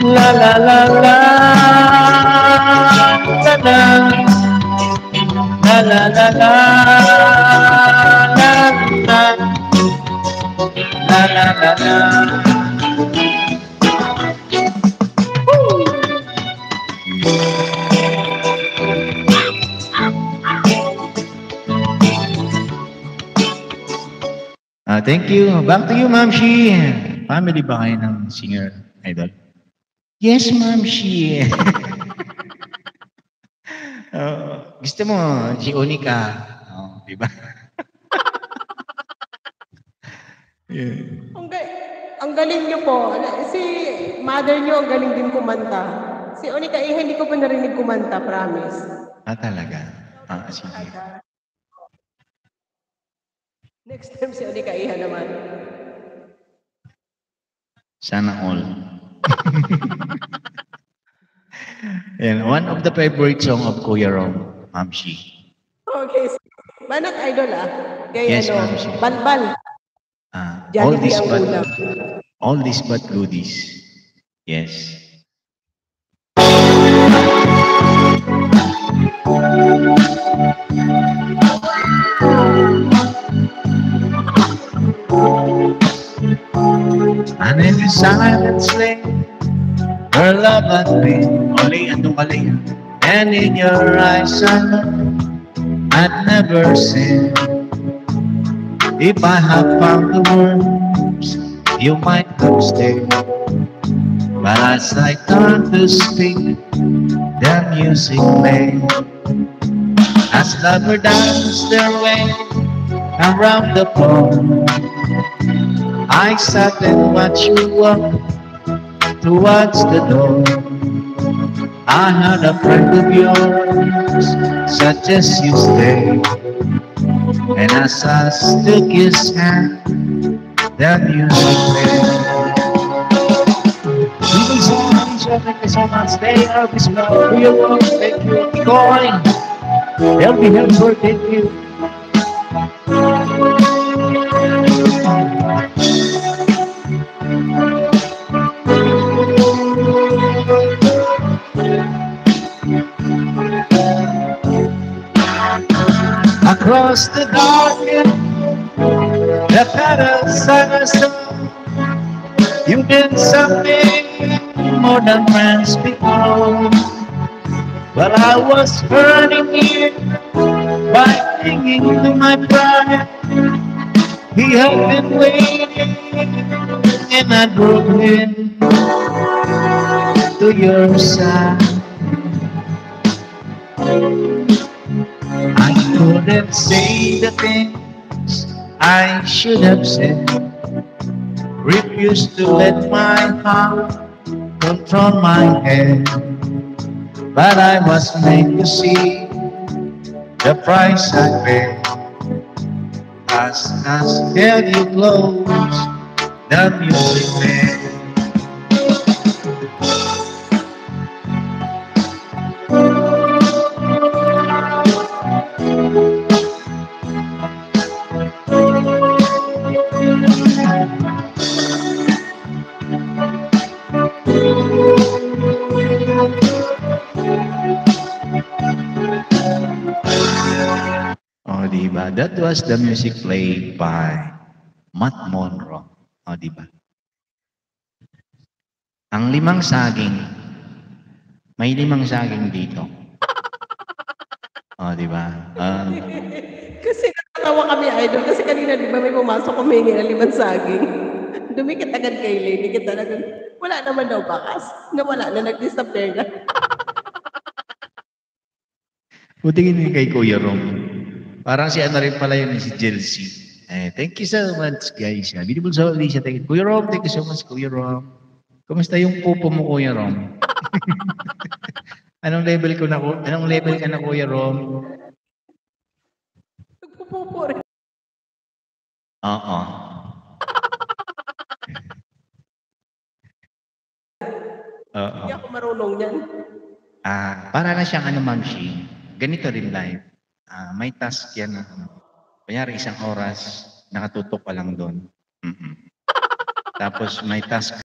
La la la la la la la la la la la la la la. Thank you. Back to you, Ma'am Shi. Family ba kayo ng singer idol? Yes, Ma'am Shi. Gusto mo, si Onika. Di ba? Yeah. Ang galing niyo po. Si mother niyo, ang galing din kumanta. Si Onika, hindi ko pa narinig kumanta, promise. Talaga? Sige. Next time si Onika naman. Sana all. And one of the favorite song of Kuya Rom, Ma'am Shi. Okay. Manang idol Kaya yes, Ma'am Shi. Balbal. All this but goodies. Yes. And in the silence lay her love had been only and in your eyes I know I'd never sin. If I have found the words, you might understand. But as I turn to speak, the music played. As lovers dance their way around the floor, I sat and watched you walk towards the door. I had a friend of yours, such as you stay. And as I took his hand, the music played. We will sing each other the song and stay up this love. We will take you going. Help me help protect you. Across the dark, the petals of a song, you did something more than friends before. But I was burning here by clinging to my pride. He had been waiting, and I drove him to your side. I couldn't say the things I should have said. Refused to let my heart control my head. But I was made to see the price I paid. As I held you close, the music played. Diba? That was the music played by Matt Monro. Diba? Ang limang saging, may limang saging dito. Diba? Kasi natawa kami, idol. Kasi kanina, di ba, may pumasok kumingi ng limang saging. Dumikit agad kay Lady. Dikit talaga. Wala naman daw bakas. Nawala na, nag-disappear na. Buti yun kay Kuya Rom. Parang si rin pala yun, si Chelsea. Thank you so much, guys. Beautiful soul, Alicia. Thank you. Kuya Rom, thank you so much, Kuya Rom. Kumusta yung pupo mo, Kuya Rom? Anong level ka na, Kuya Rom? Nagpupupo rin. Oo. Hindi ako marunong yan. Para na siyang Ma'am Shi. Ganito rin live. May task yan. Kunyari 1 oras, nakatutok ka lang doon. Tapos may task